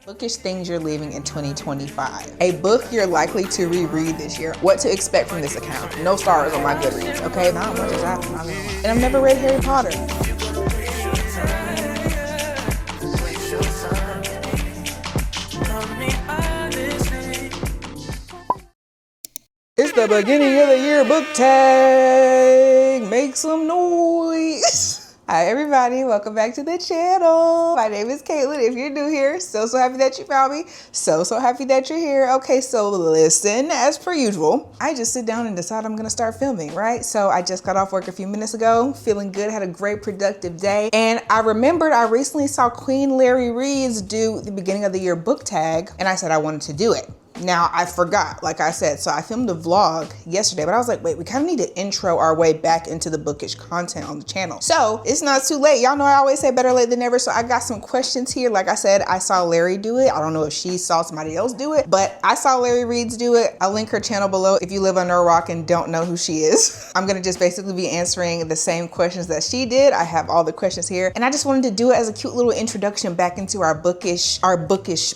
Bookish things you're leaving in 2025. A book you're likely to reread this year. What to expect from this account. No stars on my Goodreads, okay? Not much has happened. And I've never read Harry Potter. It's the beginning of the year book tag. Make some noise. Hi everybody, welcome back to the channel. My name is Kaitlyn. If you're new here, so happy that you found me. So happy that you're here. Okay, so listen, as per usual, I just sit down and decide I'm gonna start filming, right? So I just got off work a few minutes ago, feeling good, had a great productive day. And I remembered I recently saw Queen Larry Reed's do the beginning of the year book tag, and I said I wanted to do it. Now I forgot, like I said, so I filmed a vlog yesterday, but I was like, wait, we kind of need to intro our way back into the bookish content on the channel. So it's not too late. Y'all know I always say better late than never. So I got some questions here. Like I said, I saw Larry do it. I don't know if she saw somebody else do it, but I saw Larry Reed's do it. I'll link her channel below if you live under a rock and don't know who she is. I'm gonna just basically be answering the same questions that she did. I have all the questions here, and I just wanted to do it as a cute little introduction back into our bookish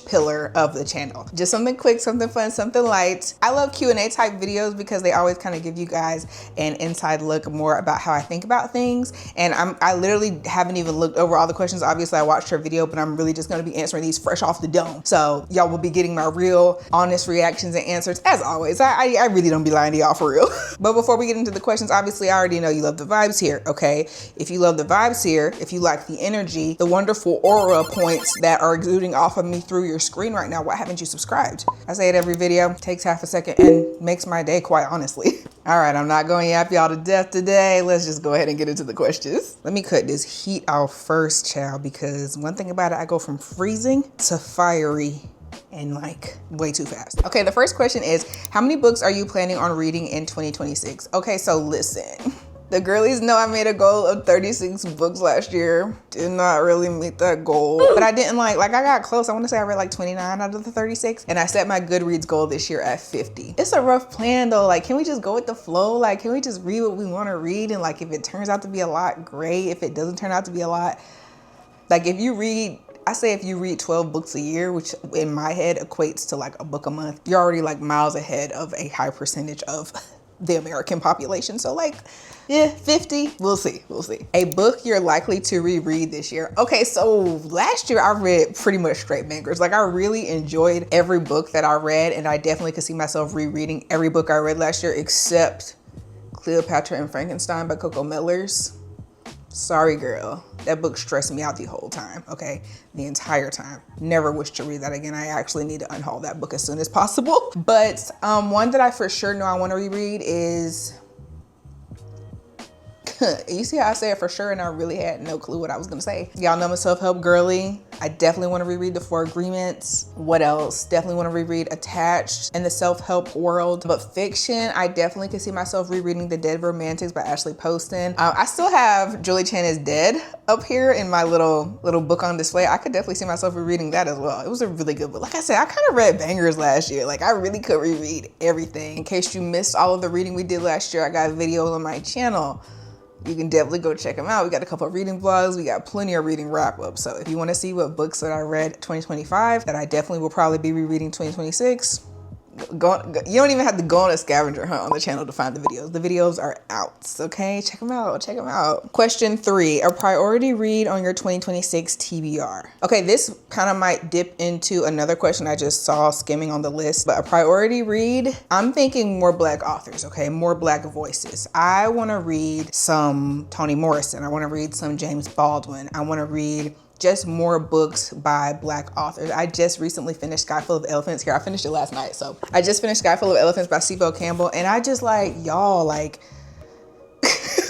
pillar of the channel. Just something quick, something fun, something light. I love Q&A type videos because they always kind of give you guys an inside look more about how I think about things. And I literally haven't even looked over all the questions. Obviously I watched her video, but I'm really just going to be answering these fresh off the dome. So y'all will be getting my real honest reactions and answers as always. I really don't be lying to y'all for real. But before we get into the questions, obviously I already know you love the vibes here, okay? If you love the vibes here, if you like the energy, the wonderful aura points that are exuding off of me through your screen right now, why haven't you subscribed? I say it every video, takes half a second and makes my day, quite honestly. All right, I'm not going to yap y'all to death today. Let's just go ahead and get into the questions. Let me cut this heat off first, child, because one thing about it, I go from freezing to fiery and like way too fast. Okay, the first question is, how many books are you planning on reading in 2026? Okay, so listen. The girlies know I made a goal of 36 books last year. Did not really meet that goal, but I didn't like I got close. I want to say I read like 29 out of the 36, and I set my Goodreads goal this year at 50. It's a rough plan though. Like, can we just go with the flow? Like, can we just read what we want to read? And like, if it turns out to be a lot, great. If it doesn't turn out to be a lot, like if you read 12 books a year, which in my head equates to like a book a month, you're already like miles ahead of a high percentage of the American population. So like, yeah, 50, we'll see. A book you're likely to reread this year. Okay, so last year I read pretty much straight bangers. Like, I really enjoyed every book that I read, and I definitely could see myself rereading every book I read last year except Cleopatra and Frankenstein by Coco Mellors. Sorry, girl. That book stressed me out the whole time, okay? The entire time. Never wish to read that again. I actually need to unhaul that book as soon as possible. But one that I for sure know I want to reread is... You see how I say it for sure and I really had no clue what I was gonna say. Y'all know I'm a self-help girly. I definitely want to reread The Four Agreements. What else? Definitely want to reread Attached in the self-help world. But fiction, I definitely can see myself rereading The Dead Romantics by Ashley Poston. I still have Julie Chen is Dead up here in my little book on display. I could definitely see myself rereading that as well. It was a really good book. Like I said, I kind of read bangers last year. Like, I really could reread everything. In case you missed all of the reading we did last year, I got videos on my channel. You can definitely go check them out. We got a couple of reading vlogs. We got plenty of reading wrap-ups. So if you want to see what books that I read 2025 that I definitely will probably be rereading 2026, you don't even have to go on a scavenger hunt on the channel to find the videos. The videos are out, okay? Check them out. Question 3, a priority read on your 2026 TBR. Okay, this kind of might dip into another question I just saw skimming on the list, but a priority read, I'm thinking more Black authors, okay? More Black voices. I want to read some Toni Morrison. I want to read some James Baldwin. I want to read just more books by Black authors. I just recently finished Sky Full of Elephants. Here, I finished it last night. So I just finished Sky Full of Elephants by Sibo Campbell. And I just like, y'all, like,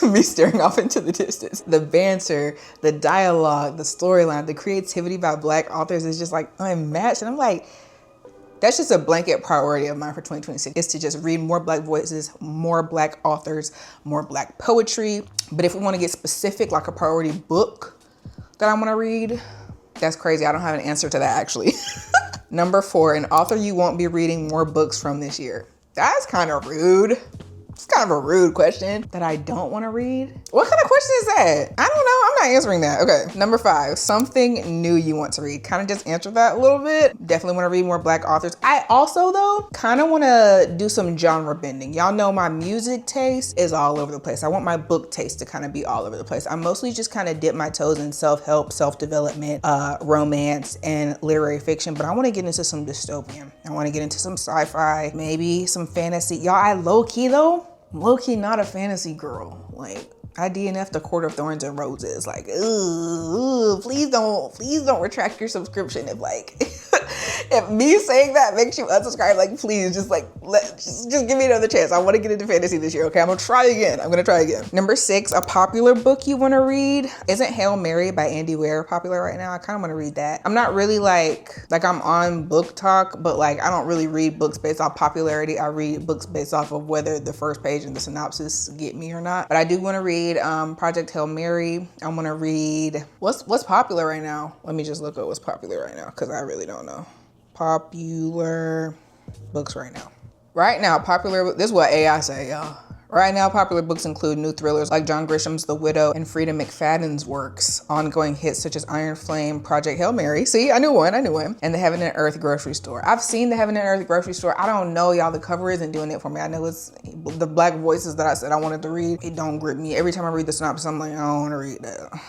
me staring off into the distance. The banter, the dialogue, the storyline, the creativity by Black authors is just like unmatched. And I'm like, that's just a blanket priority of mine for 2026, is to just read more Black voices, more Black authors, more Black poetry. But if we want to get specific, like a priority book that I want to read, that's crazy. I don't have an answer to that actually. Number 4, an author you won't be reading more books from this year. That's kind of rude. It's kind of a rude question that I don't want to read. What kind of question is that? I don't know. I'm not answering that. Okay. Number 5, something new you want to read. Kind of just answer that a little bit. Definitely want to read more Black authors. I also, though, kind of want to do some genre bending. Y'all know my music taste is all over the place. I want my book taste to kind of be all over the place. I mostly just kind of dip my toes in self-help, self-development, romance, and literary fiction, but I want to get into some dystopian. I want to get into some sci-fi, maybe some fantasy. Y'all, I low-key, though, low-key not a fantasy girl. Like, I DNF'd the Court of Thorns and Roses. Like, ooh, please don't retract your subscription if like, if me saying that makes you unsubscribe, like, please just like, just give me another chance. I want to get into fantasy this year, okay? I'm gonna try again. Number 6, a popular book you want to read. Isn't Hail Mary by Andy Weir popular right now? I kind of want to read that. I'm not really like I'm on Book Talk, but like, I don't really read books based off popularity. I read books based off of whether the first page and the synopsis get me or not. But I do want to read Project Hail Mary. I'm gonna read what's popular right now. Let me just look at what's popular right now, because I really don't know. Popular books right now. Right now, popular, this is what AI say, y'all. Right now, popular books include new thrillers like John Grisham's The Widow and Frida McFadden's works, ongoing hits such as Iron Flame, Project Hail Mary. See, I knew one, and The Heaven and Earth grocery store. I've seen The Heaven and Earth grocery store. I don't know, y'all, the cover isn't doing it for me. I know it's the Black voices that I said I wanted to read. It don't grip me. Every time I read the synopsis, I'm like, I don't want to read that.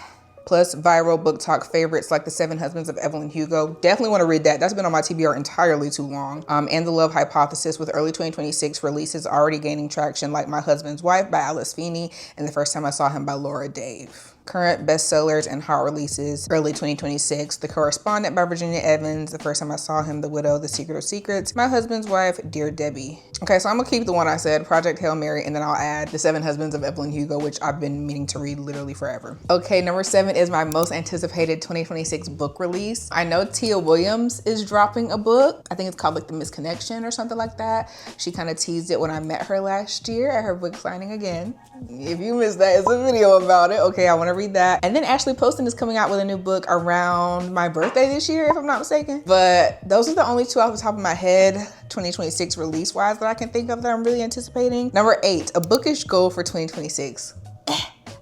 Plus viral book talk favorites like The Seven Husbands of Evelyn Hugo. Definitely want to read that. That's been on my TBR entirely too long. And The Love Hypothesis, with early 2026 releases already gaining traction, like My Husband's Wife by Alice Feeney and The First Time I Saw Him by Laura Dave. Current bestsellers and hot releases, early 2026, The Correspondent by Virginia Evans, The First Time I Saw Him, The Widow, The Secret of Secrets, My Husband's Wife, Dear Debbie. Okay, so I'm gonna keep the one I said, Project Hail Mary, and then I'll add The Seven Husbands of Evelyn Hugo, which I've been meaning to read literally forever. Okay, number 7 is my most anticipated 2026 book release. I know Tia Williams is dropping a book. I think it's called like The Misconnection or something like that. She kind of teased it when I met her last year at her book signing again. If you missed that, it's a video about it. Okay, I want to read that. And then Ashley Poston is coming out with a new book around my birthday this year, if I'm not mistaken. But those are the only 2 off the top of my head, 2026 release wise, that I can think of that I'm really anticipating. Number 8, a bookish goal for 2026.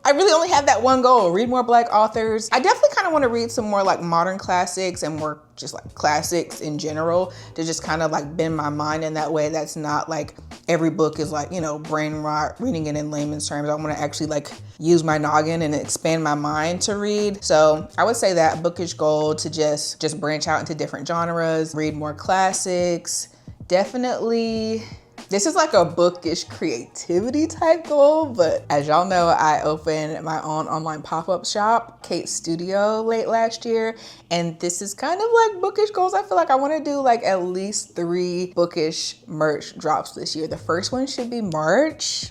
I really only have that one goal, read more Black authors. I definitely kind of want to read some more like modern classics and more just like classics in general, to just kind of like bend my mind in that way. That's not like every book is like, you know, brain rot, reading it in layman's terms. I want to actually like use my noggin and expand my mind to read. So I would say that bookish goal to just branch out into different genres, read more classics. Definitely, this is like a bookish creativity type goal, but as y'all know, I opened my own online pop-up shop, Kate Studio, late last year. And this is kind of like bookish goals. I feel like I want to do like at least 3 bookish merch drops this year. The first one should be March.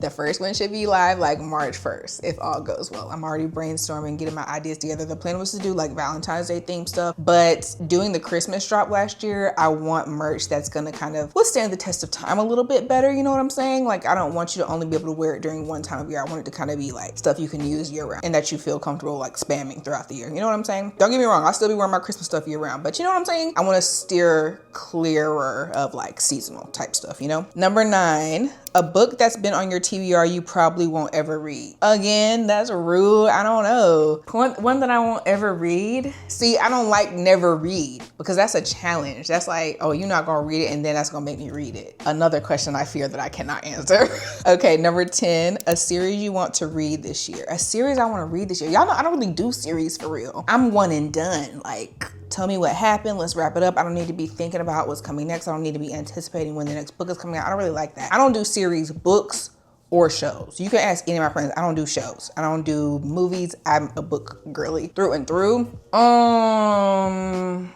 The first one should be live like March 1st, if all goes well. I'm already brainstorming, getting my ideas together. The plan was to do like Valentine's Day themed stuff, but doing the Christmas drop last year, I want merch that's gonna kind of withstand the test of time a little bit better, you know what I'm saying? Like, I don't want you to only be able to wear it during one time of year. I want it to kind of be like stuff you can use year round and that you feel comfortable like spamming throughout the year. You know what I'm saying? Don't get me wrong, I'll still be wearing my Christmas stuff year round, but you know what I'm saying? I wanna steer clearer of like seasonal type stuff, you know? Number 9, a book that's been on your TBR you probably won't ever read. Again, that's rude. I don't know. One that I won't ever read. See, I don't like never read, because that's a challenge. That's like, oh, you're not gonna read it and then that's gonna make me read it. Another question I fear that I cannot answer. Okay, number 10, a series you want to read this year. A series I want to read this year. Y'all know I don't really do series for real. I'm one and done. Like, tell me what happened, let's wrap it up. I don't need to be thinking about what's coming next. I don't need to be anticipating when the next book is coming out. I don't really like that. I don't do series books or shows. You can ask any of my friends. I don't do shows. I don't do movies. I'm a book girly through and through.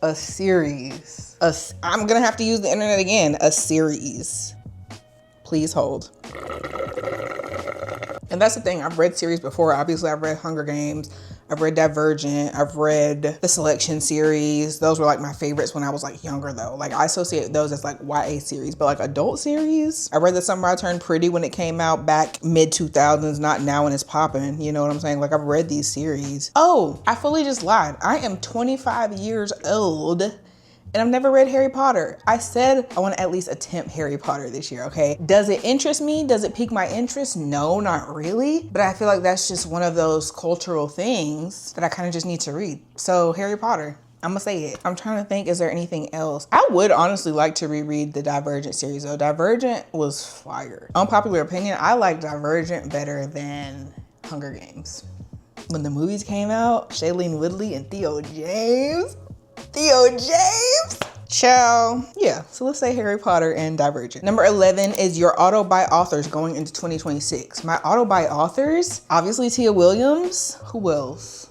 A series. I'm gonna have to use the internet again. A series. Please hold. And that's the thing, I've read series before. Obviously, I've read Hunger Games, I've read Divergent, I've read the Selection series. Those were like my favorites when I was like younger though. Like, I associate those as like YA series, but like adult series, I read The Summer I Turned Pretty when it came out back mid 2000s, not now when it's popping. You know what I'm saying? Like, I've read these series. Oh, I fully just lied. I am 25 years old And I've never read Harry Potter. I said I want to at least attempt Harry Potter this year, okay? Does it interest me? Does it pique my interest? No, not really. But I feel like that's just one of those cultural things that I kind of just need to read. So Harry Potter. I'm gonna say it. I'm trying to think, is there anything else? I would honestly like to reread the Divergent series though. Divergent was fire. Unpopular opinion, I like Divergent better than Hunger Games. When the movies came out, Shailene Woodley and Theo James. Ciao. Yeah, so let's say Harry Potter and Divergent. Number 11 is your auto-buy authors going into 2026. My auto-buy authors, obviously Tia Williams. Who else?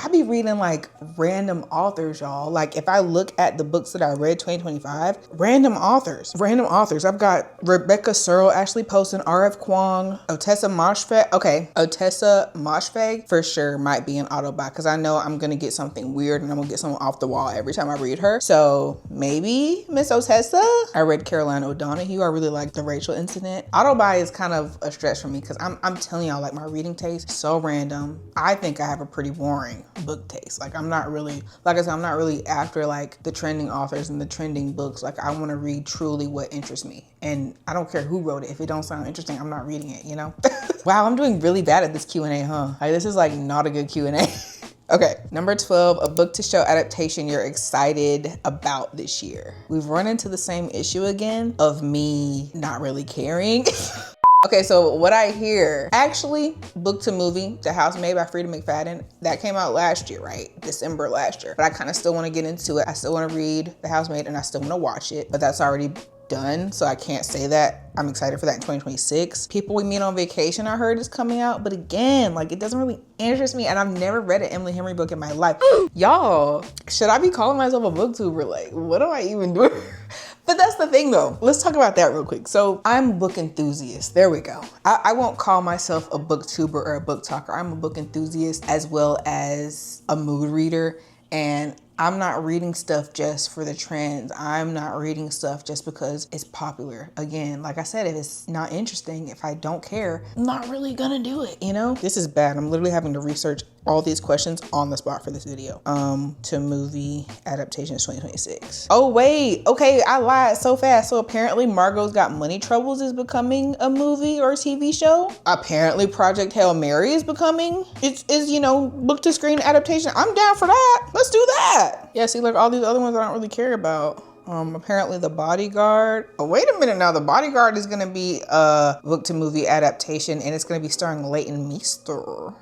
I be reading like random authors, y'all. Like if I look at the books that I read 2025, random authors. I've got Rebecca Searle, Ashley Poston, R.F. Kuang, Otessa Moshfegh. Okay, Otessa Moshfegh for sure might be an auto buy because I know I'm gonna get something weird and I'm gonna get something off the wall every time I read her. So maybe Miss Otessa. I read Caroline O'Donoghue. I really like The Rachel Incident. Auto buy is kind of a stretch for me because I'm telling y'all, like my reading taste is so random. I think I have a pretty boring book taste. Like I'm not really, like I said, I'm not really after like the trending authors and the trending books. Like I want to read truly what interests me. And I don't care who wrote it. If it don't sound interesting, I'm not reading it, you know? Wow, I'm doing really bad at this Q&A, huh? Like this is like not a good Q&A. Okay, number 12, a book to show adaptation you're excited about this year. We've run into the same issue again of me not really caring. Okay, so what I hear, actually, book to movie, The Housemaid by Frida McFadden, that came out last year, right? December last year. But I kind of still want to get into it. I still want to read The Housemaid and I still want to watch it, but that's already done, so I can't say that I'm excited for that in 2026. People We Meet on Vacation, I heard, is coming out, but again, like it doesn't really interest me, and I've never read an Emily Henry book in my life. Y'all, should I be calling myself a booktuber? Like, what am I even doing? But that's the thing though. Let's talk about that real quick. So I'm a book enthusiast. There we go. I won't call myself a booktuber or a book talker. I'm a book enthusiast as well as a mood reader. And I'm not reading stuff just for the trends. I'm not reading stuff just because it's popular. Again, like I said, if it's not interesting, if I don't care, I'm not really gonna do it, you know? This is bad. I'm literally having to research all these questions on the spot for this video. To movie adaptations 2026. Oh wait, okay, I lied so fast. So apparently Margot's Got Money Troubles is becoming a movie or a TV show. Apparently Project Hail Mary is becoming, is you know, book to screen adaptation. I'm down for that. Let's do that. Yeah, see, like all these other ones I don't really care about. Apparently The Bodyguard. Oh, wait a minute now. The Bodyguard is gonna be a book to movie adaptation and it's gonna be starring Leighton Meester.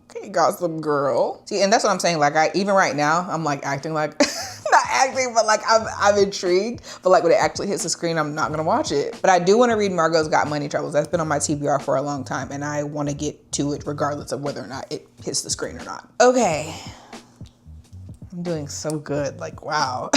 Okay, Gossip Girl. See, and that's what I'm saying. Like even right now, I'm like acting like, not acting, but like I'm intrigued. But like when it actually hits the screen, I'm not gonna watch it. But I do wanna read Margot's Got Money Troubles. That's been on my TBR for a long time and I wanna get to it regardless of whether or not it hits the screen or not. Okay. I'm doing so good, like, wow.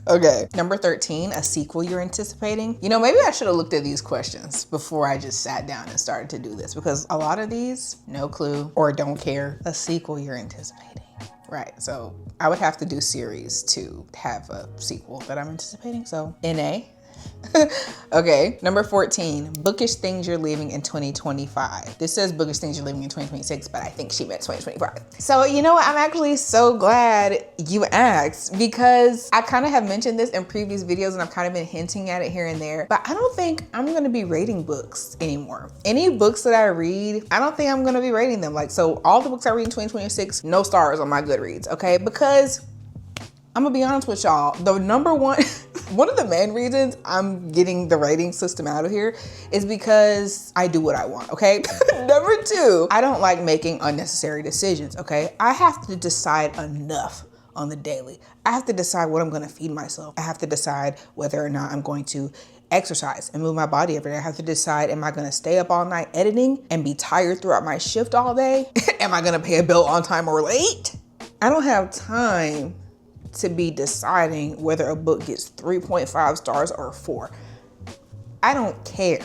Okay, number 13, a sequel you're anticipating. You know, maybe I should have looked at these questions before I just sat down and started to do this because a lot of these, no clue or don't care. A sequel you're anticipating. Right, so I would have to do series to have a sequel that I'm anticipating, so NA. Okay, number 14, bookish things you're leaving in 2025. This says bookish things you're leaving in 2026, but I think she meant 2025. So you know what, I'm actually so glad you asked because I kind of have mentioned this in previous videos and I've kind of been hinting at it here and there, but I don't think I'm gonna be rating books anymore. Any books that I read, I don't think I'm gonna be rating them. Like, so all the books I read in 2026, no stars on my Goodreads, okay? Because I'm gonna be honest with y'all, the number one, one of the main reasons I'm getting the rating system out of here is because I do what I want, okay? Number two, I don't like making unnecessary decisions, okay? I have to decide enough on the daily. I have to decide what I'm gonna feed myself. I have to decide whether or not I'm going to exercise and move my body every day. I have to decide, am I gonna stay up all night editing and be tired throughout my shift all day? Am I gonna pay a bill on time or late? I don't have time to be deciding whether a book gets 3.5 stars or 4. I don't care,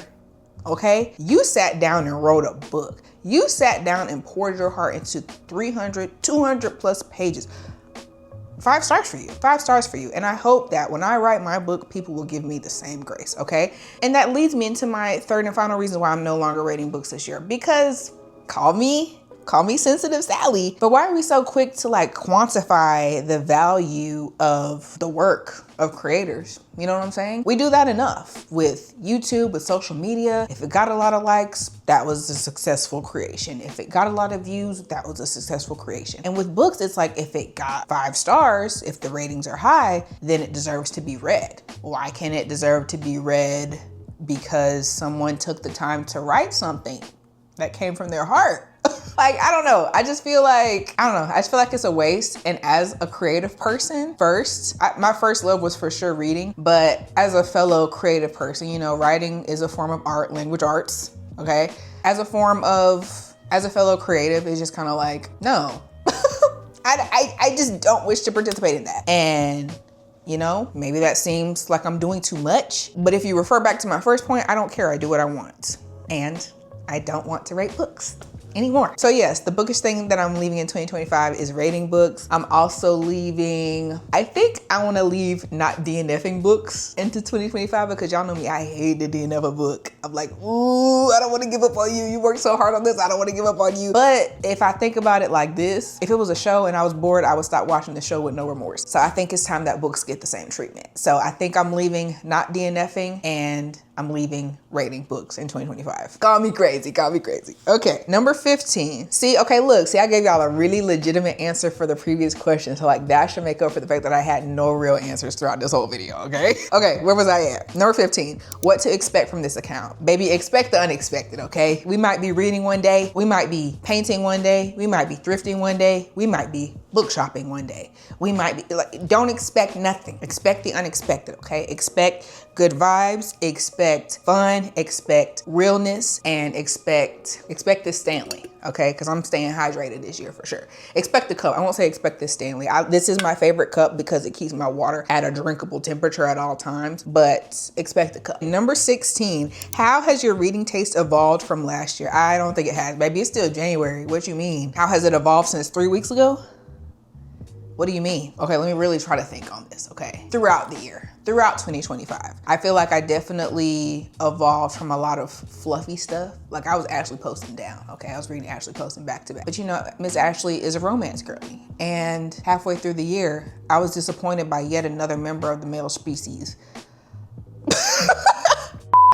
okay? You sat down and wrote a book. You sat down and poured your heart into 300, 200 plus pages. 5 stars for you, 5 stars for you. And I hope that when I write my book, people will give me the same grace, okay? And that leads me into my third and final reason why I'm no longer rating books this year, because call me Call me sensitive Sally. But why are we so quick to like quantify the value of the work of creators? You know what I'm saying? We do that enough with YouTube, with social media. If it got a lot of likes, that was a successful creation. If it got a lot of views, that was a successful creation. And with books, it's like if it got 5 stars, if the ratings are high, then it deserves to be read. Why can't it deserve to be read? Because someone took the time to write something that came from their heart. Like, I don't know. I just feel like, I don't know. I just feel like it's a waste. And as a creative person, my first love was for sure reading. But as a fellow creative person, you know, writing is a form of art, language arts, okay? As a fellow creative, it's just kind of like, no. I just don't wish to participate in that. And you know, maybe that seems like I'm doing too much. But if you refer back to my first point, I don't care. I do what I want. And I don't want to rate books anymore. So yes, the bookish thing that I'm leaving in 2025 is rating books. I'm also leaving, I think I want to leave not DNFing books into 2025 because y'all know me, I hate to DNF a book. I'm like, ooh, I don't want to give up on you. You worked so hard on this. I don't want to give up on you. But if I think about it like this, if it was a show and I was bored, I would stop watching the show with no remorse. So I think it's time that books get the same treatment. So I think I'm leaving not DNFing and I'm leaving rating books in 2025. Call me crazy, call me crazy. Okay, number 15. See, okay, look, see, I gave y'all a really legitimate answer for the previous question. So like that should make up for the fact that I had no real answers throughout this whole video, okay? Okay, where was I at? Number 15, what to expect from this account. Baby, expect the unexpected, okay? We might be reading one day, we might be painting one day, we might be thrifting one day, we might be book shopping one day. We might be like, don't expect nothing. Expect the unexpected, okay? Expect good vibes, expect fun, expect realness, and expect this Stanley, okay? Because I'm staying hydrated this year for sure. Expect the cup. I won't say expect this Stanley. This is my favorite cup because it keeps my water at a drinkable temperature at all times, but expect the cup. Number 16, how has your reading taste evolved from last year? I don't think it has, baby. It's still January. What you mean? How has it evolved since 3 weeks ago? What do you mean? Okay, let me really try to think on this, okay? Throughout the year, throughout 2025, I feel like I definitely evolved from a lot of fluffy stuff. Like I was Ashley posting down, okay? I was reading Ashley posting back to back. But you know, Miss Ashley is a romance girly. And halfway through the year, I was disappointed by yet another member of the male species.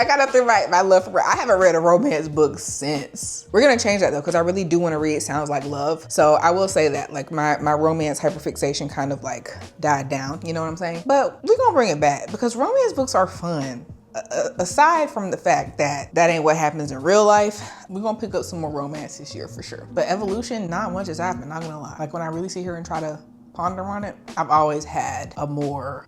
I got up through my love for, I haven't read a romance book since. We're gonna change that though, because I really do want to read Sounds Like Love. So I will say that like my romance hyperfixation kind of like died down, you know what I'm saying? But we're gonna bring it back because romance books are fun. Aside from the fact that that ain't what happens in real life, we're gonna pick up some more romance this year for sure. But evolution, not much has happened, not gonna lie. Like when I really sit here and try to ponder on it, I've always had a more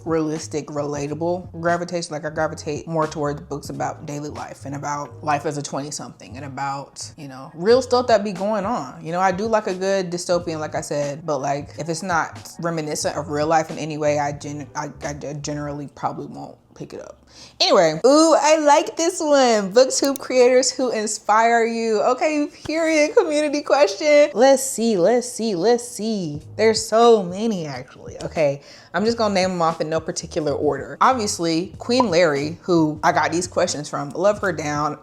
realistic, relatable gravitation. Like I gravitate more towards books about daily life and about life as a 20-something and about, you know, real stuff that be going on. You know, I do like a good dystopian, like I said, but like if it's not reminiscent of real life in any way, I generally probably won't pick it up. Anyway, ooh, I like this one. Booktube creators who inspire you. Okay, period, community question. Let's see. There's so many actually, okay. I'm just gonna name them off in no particular order. Obviously, Queen Larry, who I got these questions from, love her down.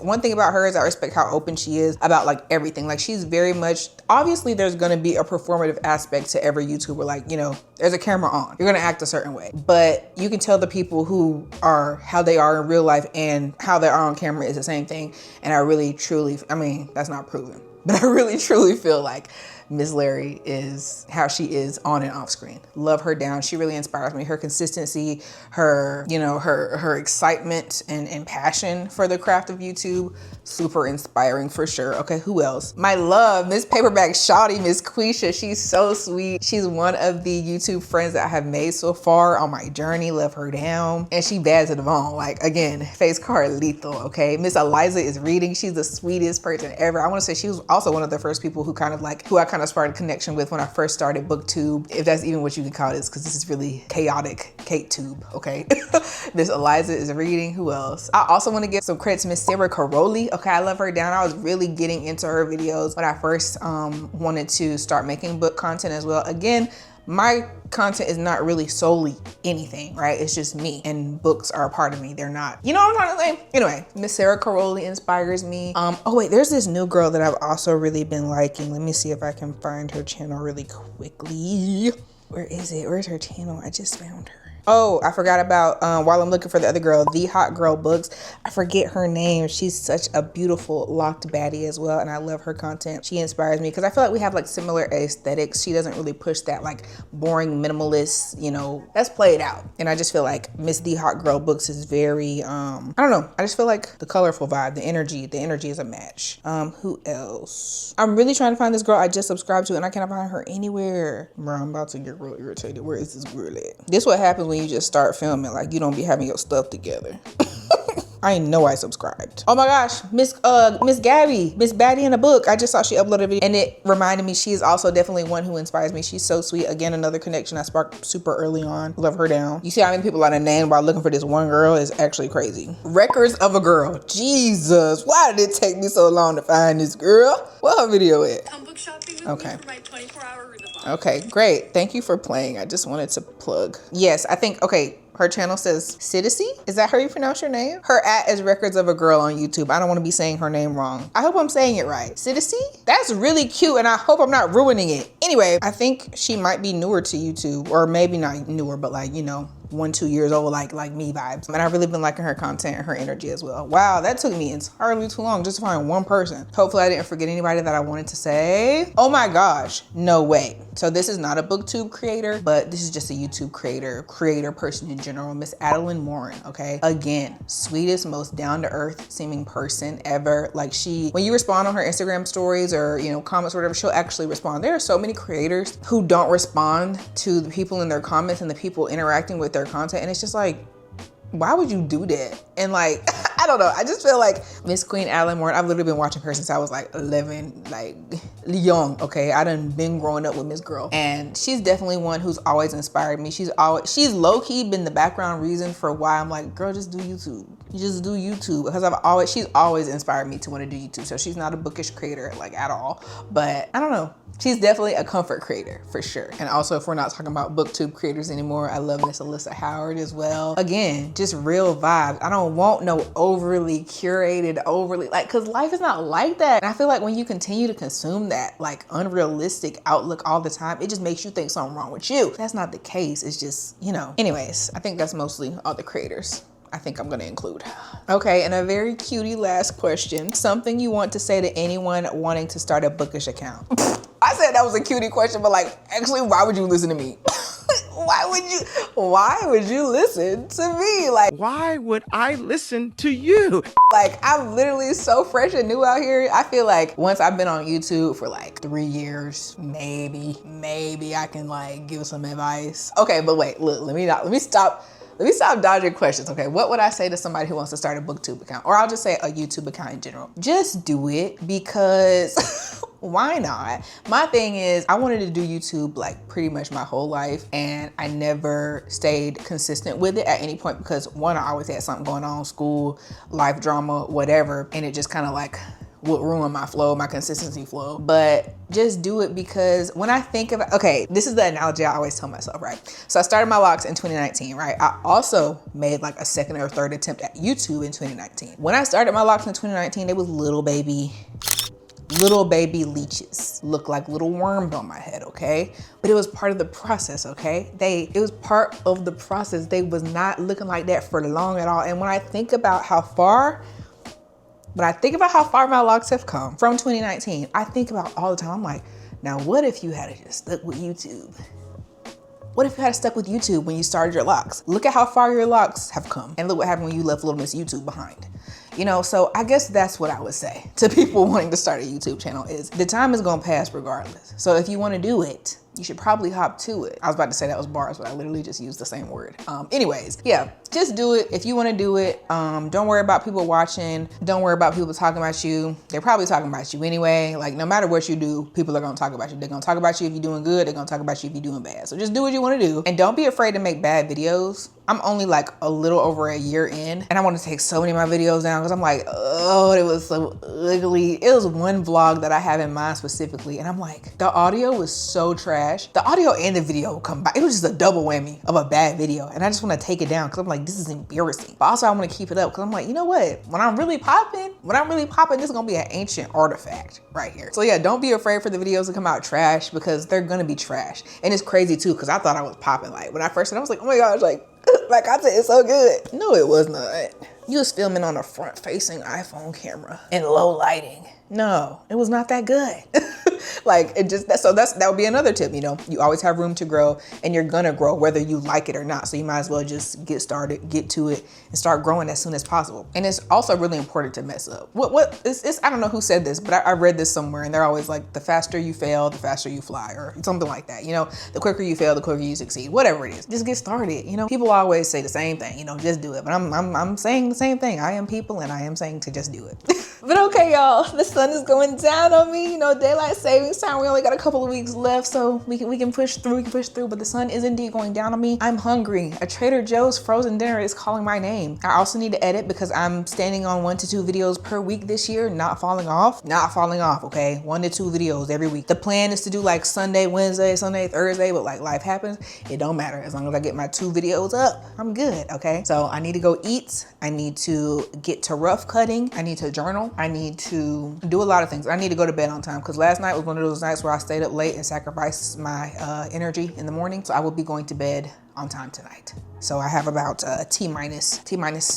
One thing about her is I respect how open she is about like everything. Like she's very much, obviously there's gonna be a performative aspect to every YouTuber. Like, you know, there's a camera on, you're gonna act a certain way, but you can tell the people who are how they are in real life and how they are on camera is the same thing. And I really, truly, I mean, that's not proven, but I really, truly feel like Miss Larry is how she is on and off screen. Love her down. She really inspires me. Her consistency, her, you know, her excitement and passion for the craft of YouTube, super inspiring for sure. Okay, who else? My love, Miss Paperback Shawty, Miss Quisha. She's so sweet. She's one of the YouTube friends that I have made so far on my journey. Love her down. And she bad to the bone. Like again, face card lethal, okay? Miss Eliza is reading. She's the sweetest person ever. I wanna say she was also one of the first people who kind of like, who I kind of started connection with when I first started BookTube, if that's even what you can call this, because this is really chaotic KateTube, okay? Miss Eliza is reading. Who else? I also want to give some credit to Miss Sarah Caroli. Okay, I love her down. I was really getting into her videos when I first wanted to start making book content as well. Again, my content is not really solely anything, right? It's just me, and books are a part of me. They're not, you know what I'm trying to say? Anyway, Miss Sarah Caroli inspires me. Oh wait, there's this new girl that I've also really been liking. Let me see if I can find her channel really quickly. Where is it? Where's her channel? I just found her. Oh, I forgot about, while I'm looking for the other girl, The Hot Girl Books. I forget her name. She's such a beautiful locked baddie as well, and I love her content. She inspires me because I feel like we have like similar aesthetics. She doesn't really push that like boring minimalist, you know, that's played out. And I just feel like Miss The Hot Girl Books is very, I don't know. I just feel like the colorful vibe, the energy is a match. Who else? I'm really trying to find this girl I just subscribed to, and I cannot find her anywhere. Bro, I'm about to get real irritated. Where is this girl at? This what happens when you just start filming, like you don't be having your stuff together. I know I subscribed. Oh my gosh, Miss Gabby, Miss Baddie in a Book. I just saw she uploaded a video and it reminded me she is also definitely one who inspires me. She's so sweet. Again, another connection I sparked super early on. Love her down. You see how many people are named while looking for this one girl is actually crazy. Records of a Girl. Jesus, why did it take me so long to find this girl? What her video at? Come book shopping with okay. me for my 24-hour readathon. Okay, great. Thank you for playing. I just wanted to plug. Yes, I think, okay. Her channel says Citizen. Is that how you pronounce your name? Her is Records of a Girl on YouTube. I don't want to be saying her name wrong. I hope I'm saying it right. Citizen? That's really cute and I hope I'm not ruining it. Anyway, I think she might be newer to YouTube, or maybe not newer, but like, you know, 1-2 years old, like me vibes. And I've really been liking her content and her energy as well. Wow, that took me entirely too long just to find one person. Hopefully I didn't forget anybody that I wanted to say. Oh my gosh, no way. So this is not a booktube creator, but this is just a YouTube creator person in general, Miss Adeline Morin, okay? Again, sweetest, most down-to-earth seeming person ever. Like when you respond on her Instagram stories or, you know, comments or whatever, she'll actually respond. There are so many creators who don't respond to the people in their comments and the people interacting with their content, and it's just like, why would you do that? And like, I don't know. I just feel like Miss Queen Adeline Morin, I've literally been watching her since I was like 11, like young, okay? I done been growing up with Miss Girl. And she's definitely one who's always inspired me. She's low-key been the background reason for why I'm like, girl, just do YouTube. You just do YouTube. Because she's always inspired me to want to do YouTube. So she's not a bookish creator like at all. But I don't know. She's definitely a comfort creator for sure. And also, if we're not talking about booktube creators anymore, I love Miss Alyssa Howard as well. Again, just real vibes. I don't want no overly curated, cause life is not like that. And I feel like when you continue to consume that like unrealistic outlook all the time, it just makes you think something wrong with you. That's not the case. It's just, you know. Anyways, I think that's mostly all the creators I think I'm gonna include. Okay, and a very cutie last question. Something you want to say to anyone wanting to start a bookish account. I said that was a cutie question, but like, actually, why would you listen to me? Why would you listen to me? Like, why would I listen to you? Like, I'm literally so fresh and new out here. I feel like once I've been on YouTube for like 3 years, maybe I can like give some advice. Okay, but wait, look, let me stop dodging questions, okay? What would I say to somebody who wants to start a booktube account? Or I'll just say a YouTube account in general. Just do it, because why not? My thing is, I wanted to do YouTube like pretty much my whole life, and I never stayed consistent with it at any point because one, I always had something going on, school, life drama, whatever, and it just kind of like would ruin my flow, my consistency flow. But just do it, because when I think about, okay, this is the analogy I always tell myself, right? So I started my locks in 2019, right? I also made like a second or third attempt at YouTube in 2019. When I started my locks in 2019, it was little baby leeches, look like little worms on my head, okay? But it was part of the process, okay? It was part of the process. They was not looking like that for long at all. And when I think about how far my locks have come from 2019, I think about all the time, I'm like, now what if you had just stuck with YouTube? What if you had stuck with YouTube when you started your locks? Look at how far your locks have come, and look what happened when you left Little Miss YouTube behind. You know, so I guess that's what I would say to people wanting to start a YouTube channel is the time is gonna pass regardless. So if you wanna do it, you should probably hop to it. I was about to say that was bars, but I literally just used the same word. Anyways, yeah, just do it if you wanna do it. Don't worry about people watching. Don't worry about people talking about you. They're probably talking about you anyway. Like, no matter what you do, people are gonna talk about you. They're gonna talk about you if you're doing good. They're gonna talk about you if you're doing bad. So just do what you wanna do. And don't be afraid to make bad videos. I'm only like a little over a year in, and I want to take so many of my videos down because I'm like, oh, it was so ugly. It was one vlog that I have in mind specifically, and I'm like, the audio was so trash. The audio and the video come by. It was just a double whammy of a bad video, and I just want to take it down because I'm like, this is embarrassing. But also I want to keep it up because I'm like, you know what? When I'm really popping, this is gonna be an ancient artifact right here. So yeah, don't be afraid for the videos to come out trash because they're gonna be trash. And it's crazy too because I thought I was popping. Like when I first started, I was like, oh my gosh, like my content is so good. No, it was not. You was filming on a front-facing iPhone camera in low lighting. No, it was not that good. Like it just, that would be another tip, you know, you always have room to grow and you're gonna grow whether you like it or not. So you might as well just get started, get to it and start growing as soon as possible. And it's also really important to mess up. I don't know who said this, but I read this somewhere and they're always like, the faster you fail, the faster you fly, or something like that. You know, the quicker you fail, the quicker you succeed, whatever it is, just get started. You know, people always say the same thing, you know, just do it. But I'm saying the same thing. I am people and I am saying to just do it. But okay, y'all, the sun is going down on me. You know, daylight savings time. We only got a couple of weeks left, so we can push through. But the sun is indeed going down on me. I'm hungry. A Trader Joe's frozen dinner is calling my name. I also need to edit because I'm standing on 1 to 2 videos per week this year, not falling off, okay? 1 to 2 videos every week. The plan is to do like Sunday, Wednesday, Sunday, Thursday, but like life happens. It don't matter. As long as I get my 2 videos up, I'm good, okay? So I need to go eat. I need to get to rough cutting. I need to journal. I need to do a lot of things. I need to go to bed on time because last night was one of those nights where I stayed up late and sacrificed my energy in the morning. So I will be going to bed on time tonight. So I have about T minus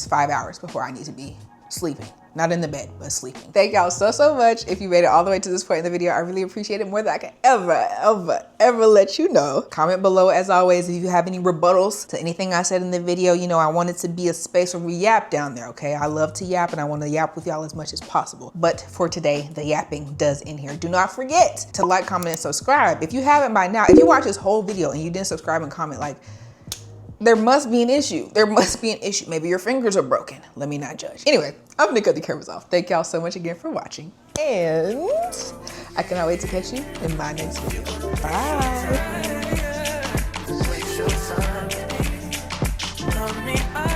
5 hours before I need to be sleeping. Not in the bed, but sleeping. Thank y'all so much. If you made it all the way to this point in the video, I really appreciate it more than I can ever let you know. Comment below as always if you have any rebuttals to anything I said in the video. You know, I want it to be a space where we yap down there, okay? I love to yap and I want to yap with y'all as much as possible. But for today, the yapping does end here. Do not forget to like, comment, and subscribe. If you haven't by now, if you watch this whole video and you didn't subscribe and comment, like, there must be an issue. Maybe your fingers are broken. Let me not judge. Anyway, I'm gonna cut the cameras off. Thank y'all so much again for watching. And I cannot wait to catch you in my next video. Bye.